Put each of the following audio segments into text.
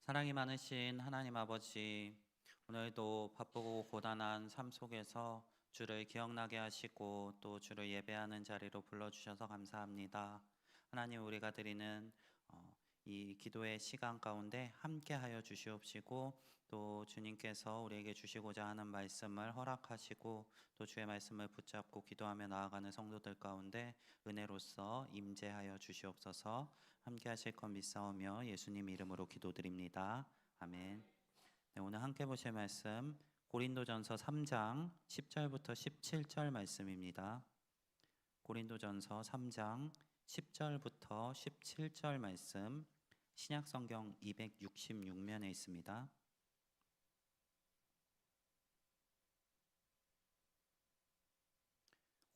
사랑이 많으신 하나님 아버지, 오늘도 바쁘고 고단한 삶 속에서 주를 기억나게 하시고 또 주를 예배하는 자리로 불러주셔서 감사합니다. 하나님, 우리가 드리는 이 기도의 시간 가운데 함께하여 주시옵시고 또 주님께서 우리에게 주시고자 하는 말씀을 허락하시고 또 주의 말씀을 붙잡고 기도하며 나아가는 성도들 가운데 은혜로서 임재하여 주시옵소서. 함께 하실 것 믿사오며 예수님 이름으로 기도드립니다. 아멘. 네, 오늘 함께 보실 말씀 고린도전서 3장 10절부터 17절 말씀입니다. 고린도전서 3장 10절부터 17절 말씀, 신약성경 266면에 있습니다.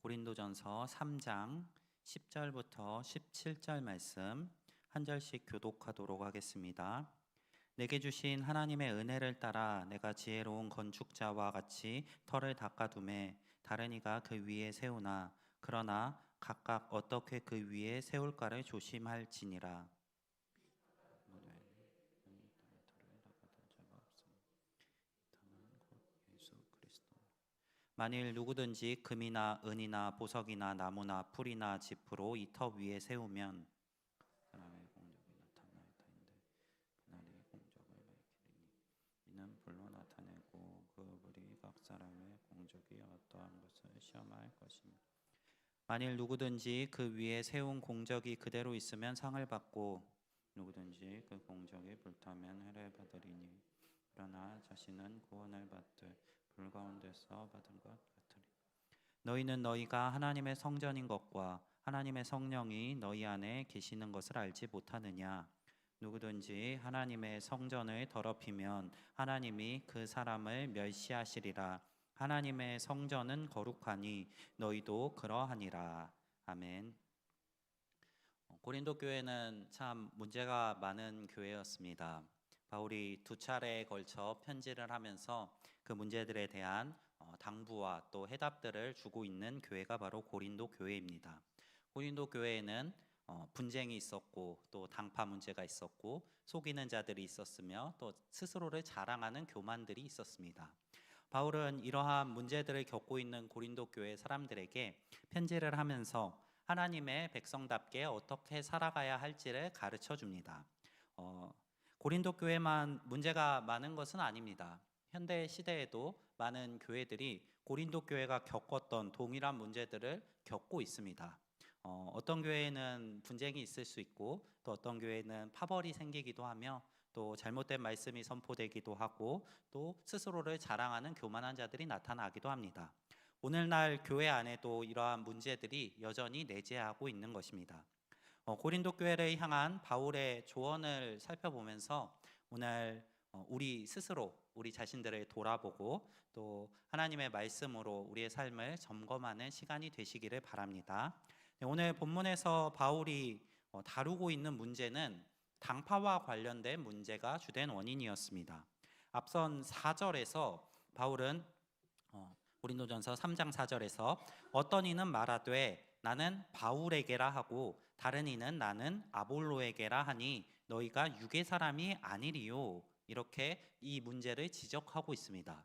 고린도전서 3장 10절부터 17절 말씀 한 절씩 교독하도록 하겠습니다. 내게 주신 하나님의 은혜를 따라 내가 지혜로운 건축자와 같이 터를 닦아두매 다른 이가 그 위에 세우나 그러나 각각 어떻게 그 위에 세울까를 조심할지니라. 만일 누구든지 금이나 은이나 보석이나 나무나 풀이나 짚으로 이 터 위에 세우면 사람의 공적이 나타날 터인데 그날이 공적을 밝히리니 이는 불로 나타내고 그 불이 각 사람의 공적이 어떠한 것을 시험할 것입니다. 만일 누구든지 그 위에 세운 공적이 그대로 있으면 상을 받고 누구든지 그 공적이 불타면 해를 받으리니 그러나 자신은 구원을 받되 불 가운데서 받은 것 같으리. 너희는 너희가 하나님의 성전인 것과 하나님의 성령이 너희 안에 계시는 것을 알지 못하느냐? 누구든지 하나님의 성전을 더럽히면 하나님이 그 사람을 멸시하시리라. 하나님의 성전은 거룩하니 너희도 그러하니라. 아멘. 고린도 교회는 참 문제가 많은 교회였습니다. 바울이 두 차례에 걸쳐 편지를 하면서 그 문제들에 대한 당부와 또 해답들을 주고 있는 교회가 바로 고린도 교회입니다. 고린도 교회에는 분쟁이 있었고 또 당파 문제가 있었고 속이는 자들이 있었으며 또 스스로를 자랑하는 교만들이 있었습니다. 바울은 이러한 문제들을 겪고 있는 고린도 교회 사람들에게 편지를 하면서 하나님의 백성답게 어떻게 살아가야 할지를 가르쳐 줍니다. 고린도 교회만 문제가 많은 것은 아닙니다. 현대 시대에도 많은 교회들이 고린도 교회가 겪었던 동일한 문제들을 겪고 있습니다. 어떤 교회는 분쟁이 있을 수 있고 또 어떤 교회는 파벌이 생기기도 하며 또 잘못된 말씀이 선포되기도 하고 또 스스로를 자랑하는 교만한 자들이 나타나기도 합니다. 오늘날 교회 안에도 이러한 문제들이 여전히 내재하고 있는 것입니다. 고린도 교회를 향한 바울의 조언을 살펴보면서 오늘 우리 스스로 우리 자신들을 돌아보고 또 하나님의 말씀으로 우리의 삶을 점검하는 시간이 되시기를 바랍니다. 오늘 본문에서 바울이 다루고 있는 문제는 당파와 관련된 문제가 주된 원인이었습니다. 앞선 4절에서 바울은 고린도전서 3장 4절에서 어떤 이는 말하되 나는 바울에게라 하고 다른 이는 나는 아볼로에게라 하니 너희가 육의 사람이 아니리요. 이렇게 이 문제를 지적하고 있습니다.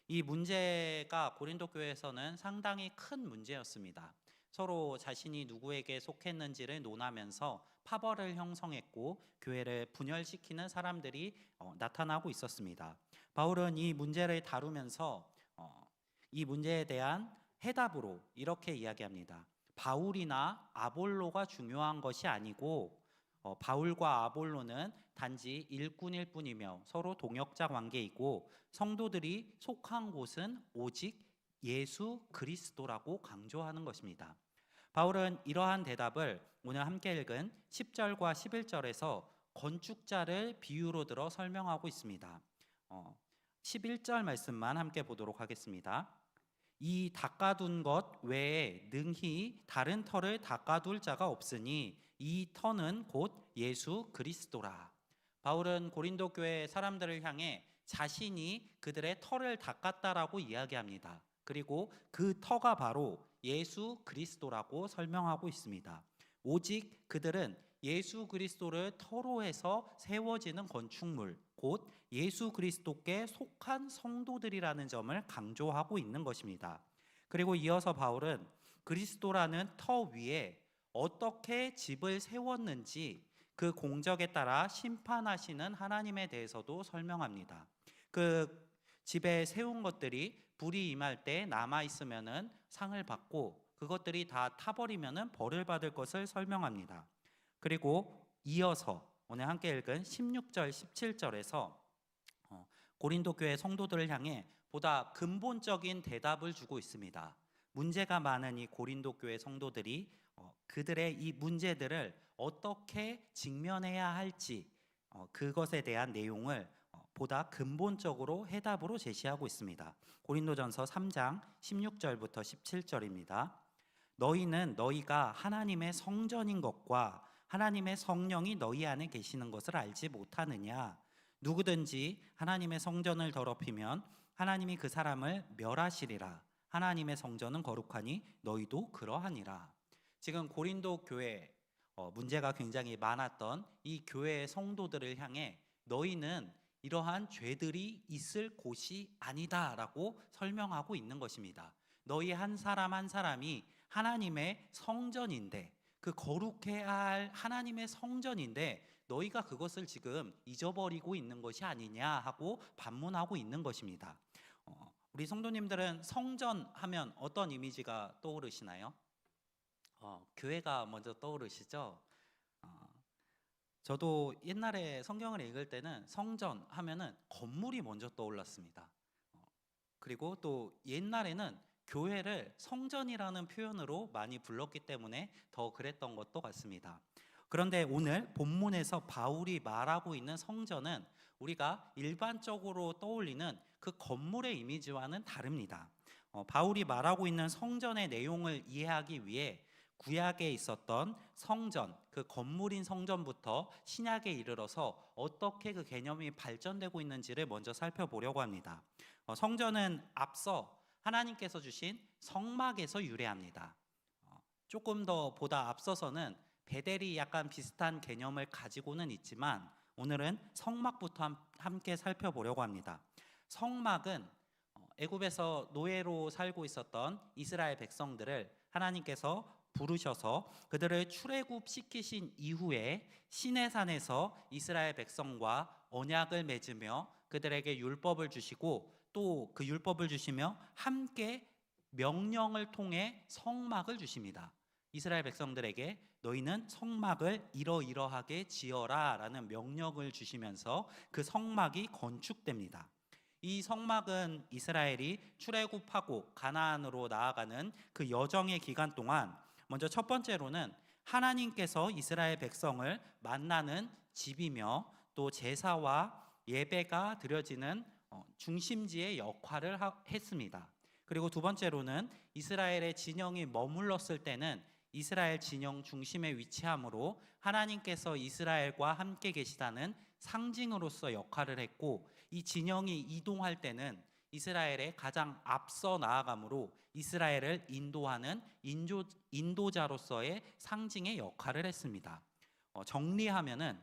이 문제가 고린도 교회에서는 상당히 큰 문제였습니다. 서로 자신이 누구에게 속했는지를 논하면서 파벌을 형성했고 교회를 분열시키는 사람들이 나타나고 있었습니다. 바울은 이 문제를 다루면서 이 문제에 대한 해답으로 이렇게 이야기합니다. 바울이나 아볼로가 중요한 것이 아니고 바울과 아볼로는 단지 일꾼일 뿐이며 서로 동역자 관계이고 성도들이 속한 곳은 오직 예수 그리스도라고 강조하는 것입니다. 바울은 이러한 대답을 오늘 함께 읽은 10절과 11절에서 건축자를 비유로 들어 설명하고 있습니다. 11절 말씀만 함께 보도록 하겠습니다. 이 닦아둔 것 외에 능히 다른 터를 닦아둘 자가 없으니 이 터는 곧 예수 그리스도라. 바울은 고린도 교회 사람들을 향해 자신이 그들의 터를 닦았다라고 이야기합니다. 그리고 그 터가 바로 예수 그리스도라고 설명하고 있습니다. 오직 그들은 예수 그리스도를 터로 해서 세워지는 건축물, 곧 예수 그리스도께 속한 성도들이라는 점을 강조하고 있는 것입니다. 그리고 이어서 바울은 그리스도라는 터 위에 어떻게 집을 세웠는지 그 공적에 따라 심판하시는 하나님에 대해서도 설명합니다. 그 집에 세운 것들이 불이 임할 때 남아 있으면은 상을 받고 그것들이 다 타버리면은 벌을 받을 것을 설명합니다. 그리고 이어서 오늘 함께 읽은 16절, 17절에서 고린도 교회 성도들을 향해 보다 근본적인 대답을 주고 있습니다. 문제가 많은 이 고린도 교회 성도들이 그들의 이 문제들을 어떻게 직면해야 할지 그것에 대한 내용을 보다 근본적으로 해답으로 제시하고 있습니다. 고린도전서 3장 16절부터 17절입니다. 너희는 너희가 하나님의 성전인 것과 하나님의 성령이 너희 안에 계시는 것을 알지 못하느냐? 누구든지 하나님의 성전을 더럽히면 하나님이 그 사람을 멸하시리라. 하나님의 성전은 거룩하니 너희도 그러하니라. 지금 고린도 교회 문제가 굉장히 많았던 이 교회의 성도들을 향해 너희는 이러한 죄들이 있을 곳이 아니다라고 설명하고 있는 것입니다. 너희 한 사람 한 사람이 하나님의 성전인데, 그 거룩해야 할 하나님의 성전인데 너희가 그것을 지금 잊어버리고 있는 것이 아니냐 하고 반문하고 있는 것입니다. 우리 성도님들은 성전 하면 어떤 이미지가 떠오르시나요? 교회가 먼저 떠오르시죠? 저도 옛날에 성경을 읽을 때는 성전 하면은 건물이 먼저 떠올랐습니다. 그리고 또 옛날에는 교회를 성전이라는 표현으로 많이 불렀기 때문에 더 그랬던 것도 같습니다. 그런데 오늘 본문에서 바울이 말하고 있는 성전은 우리가 일반적으로 떠올리는 그 건물의 이미지와는 다릅니다. 바울이 말하고 있는 성전의 내용을 이해하기 위해 구약에 있었던 성전, 그 건물인 성전부터 신약에 이르러서 어떻게 그 개념이 발전되고 있는지를 먼저 살펴보려고 합니다. 성전은 앞서 하나님께서 주신 성막에서 유래합니다. 조금 더 보다 앞서서는 베델이 약간 비슷한 개념을 가지고는 있지만 오늘은 성막부터 함께 살펴보려고 합니다. 성막은 애굽에서 노예로 살고 있었던 이스라엘 백성들을 하나님께서 부르셔서 그들을 출애굽시키신 이후에 시내산에서 이스라엘 백성과 언약을 맺으며 그들에게 율법을 주시고 또 그 율법을 주시며 함께 명령을 통해 성막을 주십니다. 이스라엘 백성들에게 너희는 성막을 이러이러하게 지어라 라는 명령을 주시면서 그 성막이 건축됩니다. 이 성막은 이스라엘이 출애굽하고 가나안으로 나아가는 그 여정의 기간 동안 먼저 첫 번째로는 하나님께서 이스라엘 백성을 만나는 집이며 또 제사와 예배가 드려지는 중심지의 역할을 했습니다. 그리고 두 번째로는 이스라엘의 진영이 머물렀을 때는 이스라엘 진영 중심에 위치하므로 하나님께서 이스라엘과 함께 계시다는 상징으로서 역할을 했고, 이 진영이 이동할 때는 이스라엘의 가장 앞서 나아가므로 이스라엘을 인도하는 인도자로서의 상징의 역할을 했습니다. 정리하면은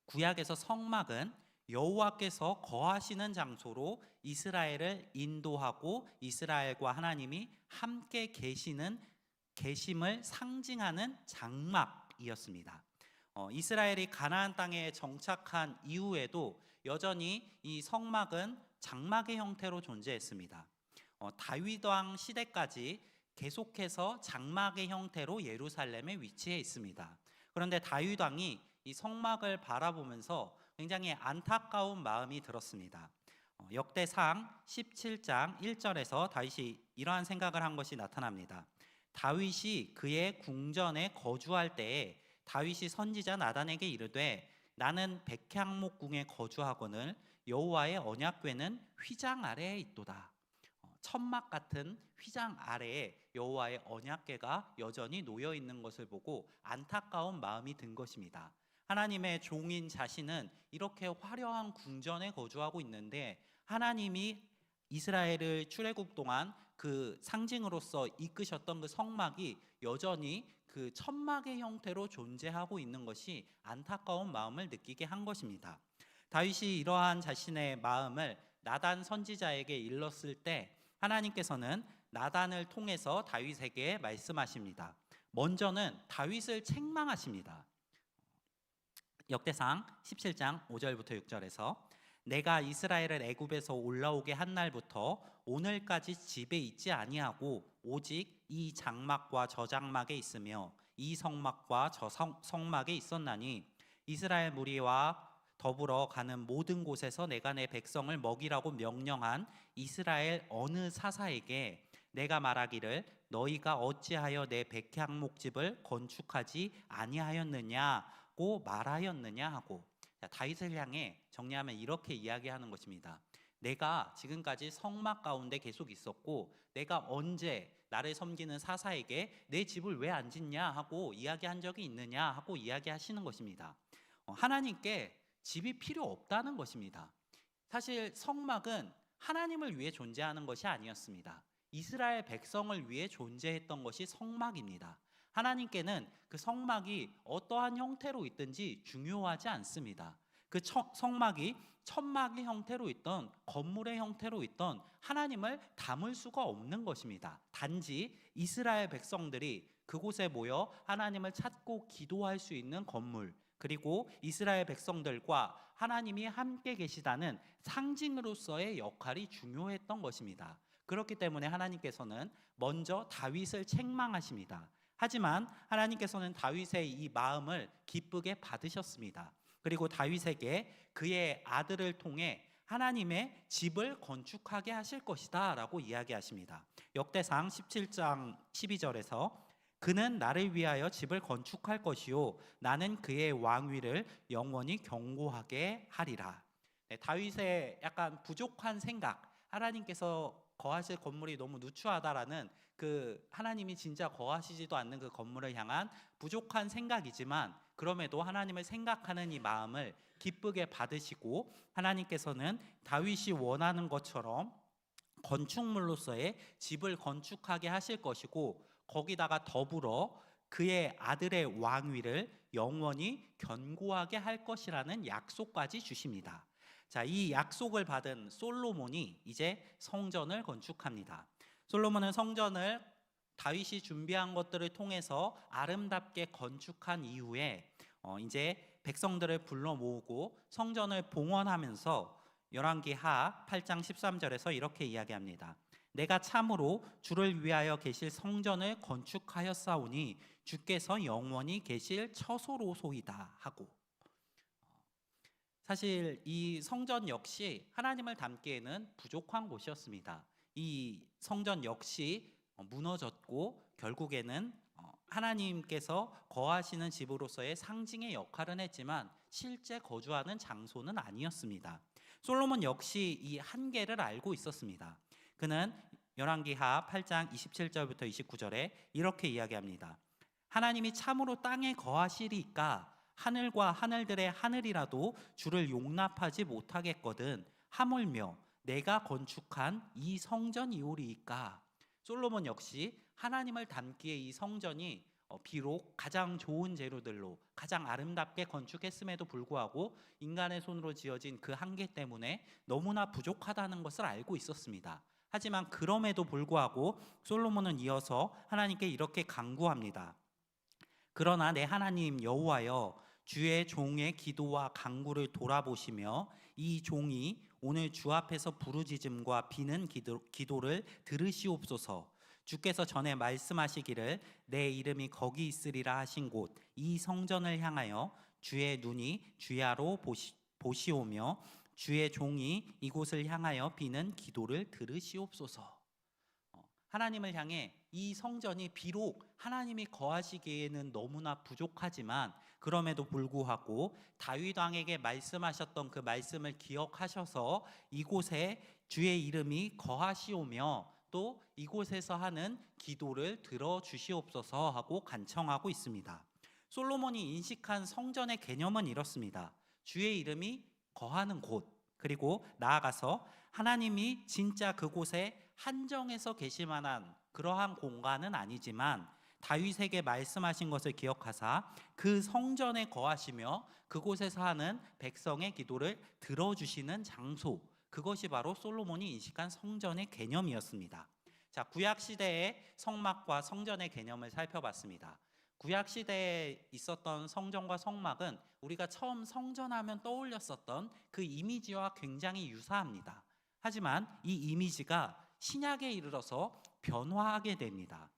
구약에서 성막은 여호와께서 거하시는 장소로 이스라엘을 인도하고 이스라엘과 하나님이 함께 계심을 상징하는 장막이었습니다. 이스라엘이 가나안 땅에 정착한 이후에도 여전히 이 성막은 장막의 형태로 존재했습니다. 다윗 왕 시대까지 계속해서 장막의 형태로 예루살렘에 위치해 있습니다. 그런데 다윗 왕이 이 성막을 바라보면서 굉장히 안타까운 마음이 들었습니다. 역대상 17장 1절에서 다윗이 이러한 생각을 한 것이 나타납니다. 다윗이 그의 궁전에 거주할 때에 다윗이 선지자 나단에게 이르되 나는 백향목궁에 거주하거늘 여호와의 언약궤는 휘장 아래에 있도다. 천막 같은 휘장 아래에 여호와의 언약궤가 여전히 놓여 있는 것을 보고 안타까운 마음이 든 것입니다. 하나님의 종인 자신은 이렇게 화려한 궁전에 거주하고 있는데 하나님이 이스라엘을 출애굽 동안 그 상징으로서 이끄셨던 그 성막이 여전히 그 천막의 형태로 존재하고 있는 것이 안타까운 마음을 느끼게 한 것입니다. 다윗이 이러한 자신의 마음을 나단 선지자에게 일렀을 때 하나님께서는 나단을 통해서 다윗에게 말씀하십니다. 먼저는 다윗을 책망하십니다. 역대상 17장 5절부터 6절에서 내가 이스라엘을 애굽에서 올라오게 한 날부터 오늘까지 집에 있지 아니하고 오직 이 장막과 저 장막에 있으며 이 성막과 저 성막에 있었나니 이스라엘 무리와 더불어 가는 모든 곳에서 내가 내 백성을 먹이라고 명령한 이스라엘 어느 사사에게 내가 말하기를 너희가 어찌하여 내 백향목집을 건축하지 아니하였느냐고 말하였느냐 하고, 다윗을 향해 정리하면 이렇게 이야기하는 것입니다. 내가 지금까지 성막 가운데 계속 있었고 내가 언제 나를 섬기는 사사에게 내 집을 왜 안 짓냐 하고 이야기한 적이 있느냐 하고 이야기하시는 것입니다. 하나님께 집이 필요 없다는 것입니다. 사실 성막은 하나님을 위해 존재하는 것이 아니었습니다. 이스라엘 백성을 위해 존재했던 것이 성막입니다. 하나님께는 그 성막이 어떠한 형태로 있든지 중요하지 않습니다. 그 성막이 천막의 형태로 있던 건물의 형태로 있던 하나님을 담을 수가 없는 것입니다. 단지 이스라엘 백성들이 그곳에 모여 하나님을 찾고 기도할 수 있는 건물, 그리고 이스라엘 백성들과 하나님이 함께 계시다는 상징으로서의 역할이 중요했던 것입니다. 그렇기 때문에 하나님께서는 먼저 다윗을 책망하십니다. 하지만 하나님께서는 다윗의 이 마음을 기쁘게 받으셨습니다. 그리고 다윗에게 그의 아들을 통해 하나님의 집을 건축하게 하실 것이다 라고 이야기하십니다. 역대상 17장 12절에서 그는 나를 위하여 집을 건축할 것이요 나는 그의 왕위를 영원히 견고하게 하리라. 다윗의 약간 부족한 생각, 하나님께서 거하실 건물이 너무 누추하다라는 그 하나님이 진짜 거하시지도 않는 그 건물을 향한 부족한 생각이지만 그럼에도 하나님을 생각하는 이 마음을 기쁘게 받으시고 하나님께서는 다윗이 원하는 것처럼 건축물로서의 집을 건축하게 하실 것이고 거기다가 더불어 그의 아들의 왕위를 영원히 견고하게 할 것이라는 약속까지 주십니다. 자, 이 약속을 받은 솔로몬이 이제 성전을 건축합니다. 솔로몬은 성전을 다윗이 준비한 것들을 통해서 아름답게 건축한 이후에 이제 백성들을 불러 모으고 성전을 봉헌하면서 열왕기하 8장 13절에서 이렇게 이야기합니다. 내가 참으로 주를 위하여 계실 성전을 건축하였사오니 주께서 영원히 계실 처소로소이다 하고, 사실 이 성전 역시 하나님을 담기에는 부족한 곳이었습니다. 이 성전 역시 무너졌고 결국에는 하나님께서 거하시는 집으로서의 상징의 역할은 했지만 실제 거주하는 장소는 아니었습니다. 솔로몬 역시 이 한계를 알고 있었습니다. 그는 열왕기하 8장 27절부터 29절에 이렇게 이야기합니다. 하나님이 참으로 땅에 거하시리까 하늘과 하늘들의 하늘이라도 주를 용납하지 못하겠거든 하물며 내가 건축한 이 성전이오리이까. 솔로몬 역시 하나님을 담기에 이 성전이 비록 가장 좋은 재료들로 가장 아름답게 건축했음에도 불구하고 인간의 손으로 지어진 그 한계 때문에 너무나 부족하다는 것을 알고 있었습니다. 하지만 그럼에도 불구하고 솔로몬은 이어서 하나님께 이렇게 간구합니다. 그러나 내 하나님 여호와여 주의 종의 기도와 간구를 돌아보시며 이 종이 오늘 주 앞에서 부르짖음과 비는 기도를 들으시옵소서. 주께서 전에 말씀하시기를 내 이름이 거기 있으리라 하신 곳 이 성전을 향하여 주의 눈이 주야로 보시오며 주의 종이 이곳을 향하여 비는 기도를 들으시옵소서. 하나님을 향해 이 성전이 비록 하나님이 거하시기에는 너무나 부족하지만 그럼에도 불구하고 다윗 왕에게 말씀하셨던 그 말씀을 기억하셔서 이곳에 주의 이름이 거하시오며 또 이곳에서 하는 기도를 들어주시옵소서 하고 간청하고 있습니다. 솔로몬이 인식한 성전의 개념은 이렇습니다. 주의 이름이 거하는 곳, 그리고 나아가서 하나님이 진짜 그곳에 한정해서 계실 만한 그러한 공간은 아니지만 다윗에게 말씀하신 것을 기억하사 그 성전에 거하시며 그곳에서 하는 백성의 기도를 들어주시는 장소, 그것이 바로 솔로몬이 인식한 성전의 개념이었습니다. 자, 구약 시대의 성막과 성전의 개념을 살펴봤습니다. 구약 시대에 있었던 성전과 성막은 우리가 처음 성전하면 떠올렸었던 그 이미지와 굉장히 유사합니다. 하지만 이 이미지가 신약에 이르러서 변화하게 됩니다.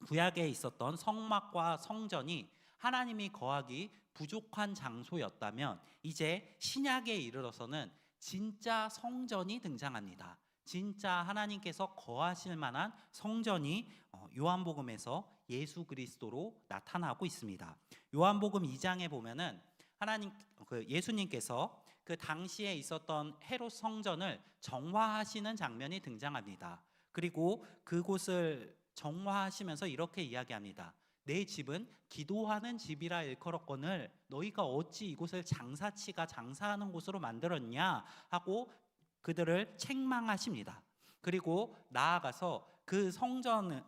구약에 있었던 성막과 성전이 하나님이 거하기 부족한 장소였다면 이제 신약에 이르러서는 진짜 성전이 등장합니다. 진짜 하나님께서 거하실 만한 성전이 요한복음에서 예수 그리스도로 나타나고 있습니다. 요한복음 2장에 보면은 예수님께서 그 당시에 있었던 헤롯 성전을 정화하시는 장면이 등장합니다. 그리고 그곳을 정화하시면서 이렇게 이야기합니다. 내 집은 기도하는 집이라 일컬었거늘 너희가 어찌 이곳을 장사치가 장사하는 곳으로 만들었냐 하고 그들을 책망하십니다. 그리고 나아가서 그 성전을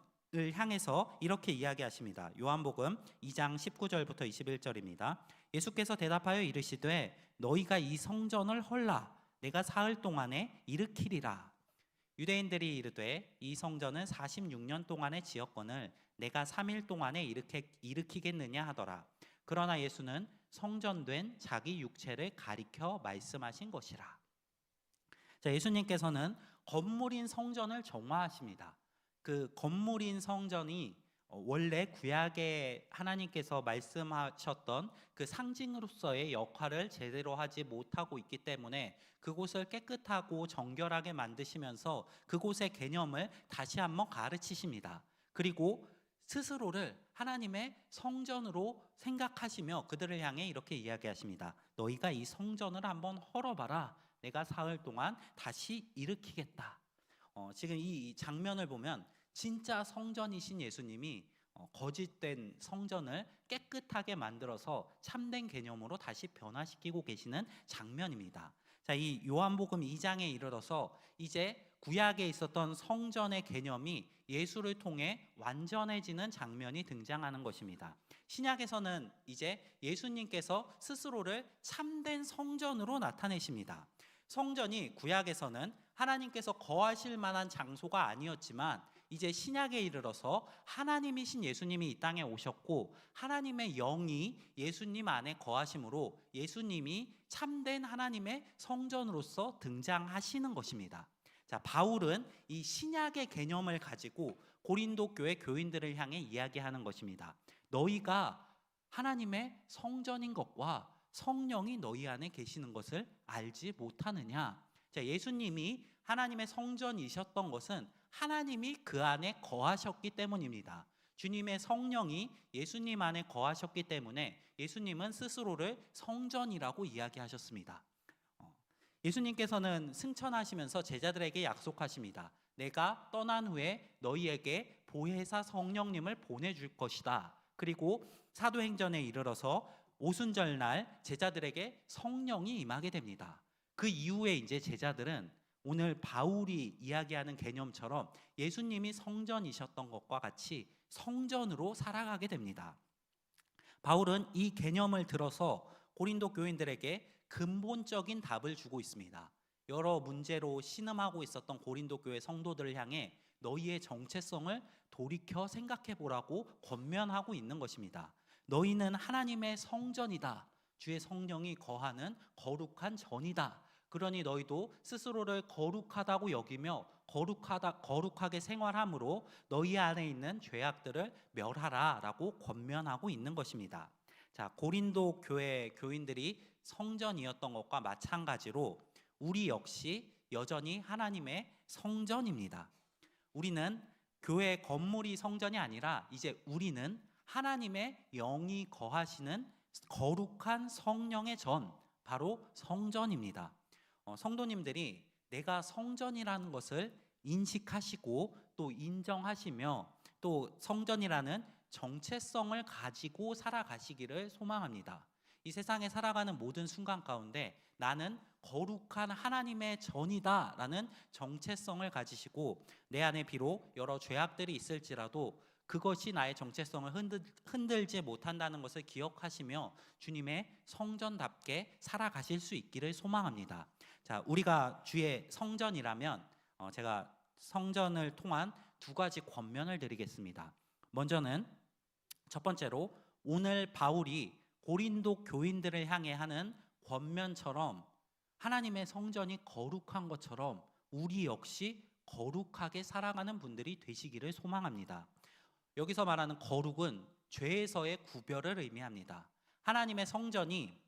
향해서 이렇게 이야기하십니다. 요한복음 2장 19절부터 21절입니다. 예수께서 대답하여 이르시되 너희가 이 성전을 헐라 내가 사흘 동안에 일으키리라. 유대인들이 이르되 이 성전은 46년 동안에 지었거늘 내가 3일 동안에 일으키겠느냐 하더라. 그러나 예수는 성전된 자기 육체를 가리켜 말씀하신 것이라. 자, 예수님께서는 건물인 성전을 정화하십니다. 그 건물인 성전이 원래 구약에 하나님께서 말씀하셨던 그 상징으로서의 역할을 제대로 하지 못하고 있기 때문에 그곳을 깨끗하고 정결하게 만드시면서 그곳의 개념을 다시 한번 가르치십니다. 그리고 스스로를 하나님의 성전으로 생각하시며 그들을 향해 이렇게 이야기하십니다. 너희가 이 성전을 한번 헐어봐라. 내가 사흘 동안 다시 일으키겠다. 지금 이 장면을 보면 진짜 성전이신 예수님이 거짓된 성전을 깨끗하게 만들어서 참된 개념으로 다시 변화시키고 계시는 장면입니다. 자, 이 요한복음 2장에 이르러서 이제 구약에 있었던 성전의 개념이 예수를 통해 완전해지는 장면이 등장하는 것입니다. 신약에서는 이제 예수님께서 스스로를 참된 성전으로 나타내십니다. 성전이 구약에서는 하나님께서 거하실 만한 장소가 아니었지만 이제 신약에 이르러서 하나님이신 예수님이 이 땅에 오셨고 하나님의 영이 예수님 안에 거하심으로 예수님이 참된 하나님의 성전으로서 등장하시는 것입니다. 자, 바울은 이 신약의 개념을 가지고 고린도 교회 교인들을 향해 이야기하는 것입니다. 너희가 하나님의 성전인 것과 성령이 너희 안에 계시는 것을 알지 못하느냐? 자, 예수님이 하나님의 성전이셨던 것은 하나님이 그 안에 거하셨기 때문입니다. 주님의 성령이 예수님 안에 거하셨기 때문에 예수님은 스스로를 성전이라고 이야기하셨습니다. 예수님께서는 승천하시면서 제자들에게 약속하십니다. 내가 떠난 후에 너희에게 보혜사 성령님을 보내줄 것이다. 그리고 사도행전에 이르러서 오순절날 제자들에게 성령이 임하게 됩니다. 그 이후에 이제 제자들은 오늘 바울이 이야기하는 개념처럼 예수님이 성전이셨던 것과 같이 성전으로 살아가게 됩니다. 바울은 이 개념을 들어서 고린도 교인들에게 근본적인 답을 주고 있습니다. 여러 문제로 신음하고 있었던 고린도 교회 성도들을 향해 너희의 정체성을 돌이켜 생각해 보라고 권면하고 있는 것입니다. 너희는 하나님의 성전이다. 주의 성령이 거하는 거룩한 전이다. 그러니 너희도 스스로를 거룩하다고 여기며 거룩하게 생활함으로 너희 안에 있는 죄악들을 멸하라 라고 권면하고 있는 것입니다. 자, 고린도 교회 교인들이 성전이었던 것과 마찬가지로 우리 역시 여전히 하나님의 성전입니다. 우리는 교회 건물이 성전이 아니라 이제 우리는 하나님의 영이 거하시는 거룩한 성령의 전, 바로 성전입니다. 성도님들이 내가 성전이라는 것을 인식하시고 또 인정하시며 또 성전이라는 정체성을 가지고 살아가시기를 소망합니다. 이 세상에 살아가는 모든 순간 가운데 나는 거룩한 하나님의 전이다 라는 정체성을 가지시고 내 안에 비록 여러 죄악들이 있을지라도 그것이 나의 정체성을 흔들지 못한다는 것을 기억하시며 주님의 성전답게 살아가실 수 있기를 소망합니다. 자, 우리가 주의 성전이라면 제가 성전을 통한 두 가지 권면을 드리겠습니다. 먼저는 첫 번째로 오늘 바울이 고린도 교인들을 향해 하는 권면처럼 하나님의 성전이 거룩한 것처럼 우리 역시 거룩하게 살아가는 분들이 되시기를 소망합니다. 여기서 말하는 거룩은 죄에서의 구별을 의미합니다. 하나님의 성전이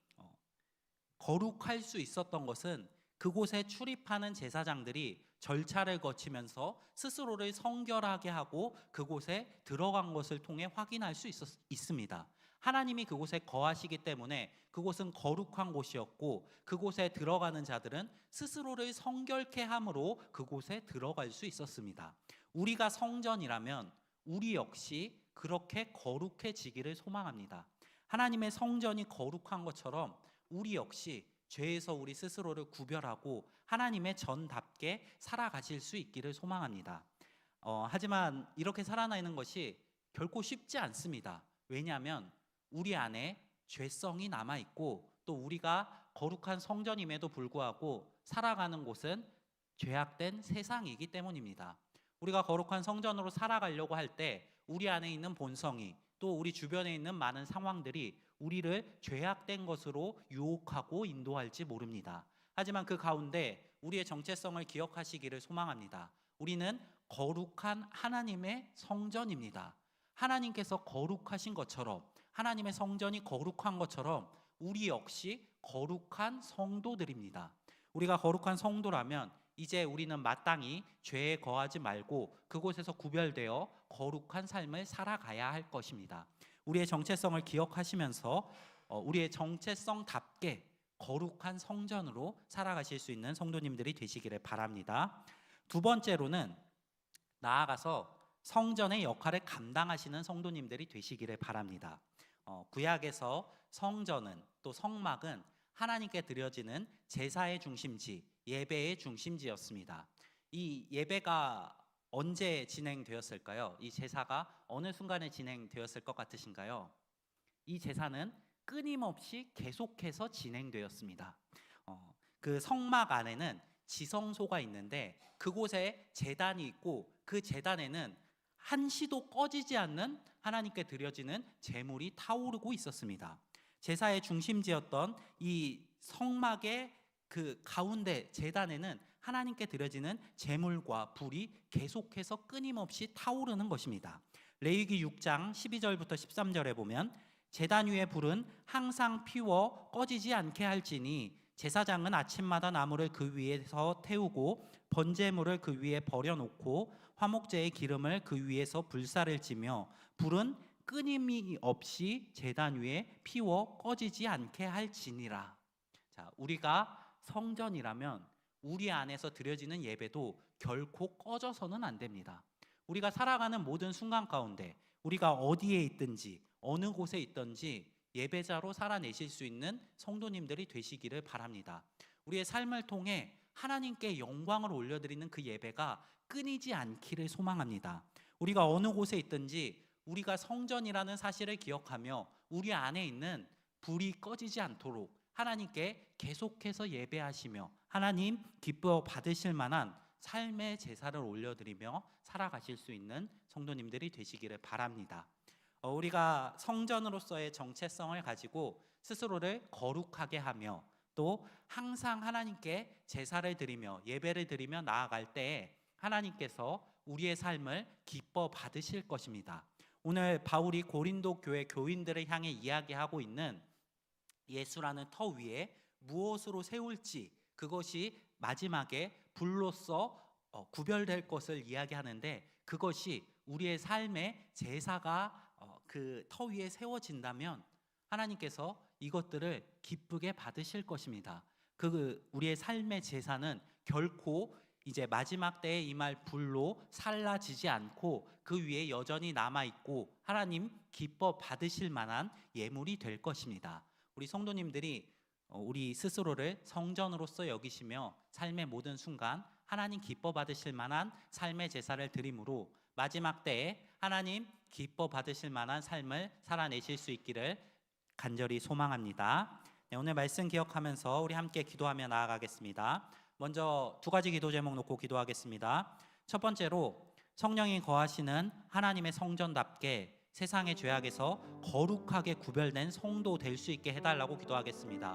거룩할 수 있었던 것은 그곳에 출입하는 제사장들이 절차를 거치면서 스스로를 성결하게 하고 그곳에 들어간 것을 통해 확인할 수 있습니다. 하나님이 그곳에 거하시기 때문에 그곳은 거룩한 곳이었고 그곳에 들어가는 자들은 스스로를 성결케 함으로 그곳에 들어갈 수 있었습니다. 우리가 성전이라면 우리 역시 그렇게 거룩해지기를 소망합니다. 하나님의 성전이 거룩한 것처럼 우리 역시 죄에서 우리 스스로를 구별하고 하나님의 전답게 살아가실 수 있기를 소망합니다. 하지만 이렇게 살아내는 것이 결코 쉽지 않습니다. 왜냐하면 우리 안에 죄성이 남아있고 또 우리가 거룩한 성전임에도 불구하고 살아가는 곳은 죄악된 세상이기 때문입니다. 우리가 거룩한 성전으로 살아가려고 할 때 우리 안에 있는 본성이 또 우리 주변에 있는 많은 상황들이 우리를 죄악된 것으로 유혹하고 인도할지 모릅니다. 하지만 그 가운데 우리의 정체성을 기억하시기를 소망합니다. 우리는 거룩한 하나님의 성전입니다. 하나님께서 거룩하신 것처럼 하나님의 성전이 거룩한 것처럼 우리 역시 거룩한 성도들입니다. 우리가 거룩한 성도라면 이제 우리는 마땅히 죄에 거하지 말고 그곳에서 구별되어 거룩한 삶을 살아가야 할 것입니다. 우리의 정체성을 기억하시면서 우리의 정체성답게 거룩한 성전으로 살아가실 수 있는 성도님들이 되시기를 바랍니다. 두 번째로는 나아가서 성전의 역할을 감당하시는 성도님들이 되시기를 바랍니다. 구약에서 성전은 또 성막은 하나님께 드려지는 제사의 중심지, 예배의 중심지였습니다. 이 예배가 언제 진행되었을까요? 이 제사가 어느 순간에 진행되었을 것 같으신가요? 이 제사는 끊임없이 계속해서 진행되었습니다. 그 성막 안에는 지성소가 있는데 그곳에 제단이 있고 그 제단에는 한시도 꺼지지 않는 하나님께 드려지는 제물이 타오르고 있었습니다. 제사의 중심지였던 이 성막의 그 가운데 제단에는 하나님께 드려지는 제물과 불이 계속해서 끊임없이 타오르는 것입니다. 레위기 6장 12절부터 13절에 보면 제단 위의 불은 항상 피워 꺼지지 않게 할지니 제사장은 아침마다 나무를 그 위에서 태우고 번제물을 그 위에 버려놓고 화목제의 기름을 그 위에서 불사를 지며 불은 끊임이 없이 제단 위에 피워 꺼지지 않게 할지니라. 자, 우리가 성전이라면 우리 안에서 드려지는 예배도 결코 꺼져서는 안 됩니다. 우리가 살아가는 모든 순간 가운데 우리가 어디에 있든지 어느 곳에 있든지 예배자로 살아내실 수 있는 성도님들이 되시기를 바랍니다. 우리의 삶을 통해 하나님께 영광을 올려드리는 그 예배가 끊이지 않기를 소망합니다. 우리가 어느 곳에 있든지 우리가 성전이라는 사실을 기억하며 우리 안에 있는 불이 꺼지지 않도록 하나님께 계속해서 예배하시며 하나님 기뻐 받으실 만한 삶의 제사를 올려드리며 살아가실 수 있는 성도님들이 되시기를 바랍니다. 우리가 성전으로서의 정체성을 가지고 스스로를 거룩하게 하며 또 항상 하나님께 제사를 드리며 예배를 드리며 나아갈 때에 하나님께서 우리의 삶을 기뻐 받으실 것입니다. 오늘 바울이 고린도 교회 교인들을 향해 이야기하고 있는 예수라는 터 위에 무엇으로 세울지 그것이 마지막에 불로써 구별될 것을 이야기하는데 그것이 우리의 삶의 제사가 그 터 위에 세워진다면 하나님께서 이것들을 기쁘게 받으실 것입니다. 우리의 삶의 제사는 결코 이제 마지막 때에 임할 불로 살라지지 않고 그 위에 여전히 남아있고 하나님 기뻐 받으실 만한 예물이 될 것입니다. 우리 성도님들이 우리 스스로를 성전으로서 여기시며 삶의 모든 순간 하나님 기뻐 받으실 만한 삶의 제사를 드림으로 마지막 때에 하나님 기뻐 받으실 만한 삶을 살아내실 수 있기를 간절히 소망합니다. 네, 오늘 말씀 기억하면서 우리 함께 기도하며 나아가겠습니다. 먼저 두 가지 기도 제목 놓고 기도하겠습니다. 첫 번째로 성령이 거하시는 하나님의 성전답게 세상의 죄악에서 거룩하게 구별된 성도 될 수 있게 해달라고 기도하겠습니다.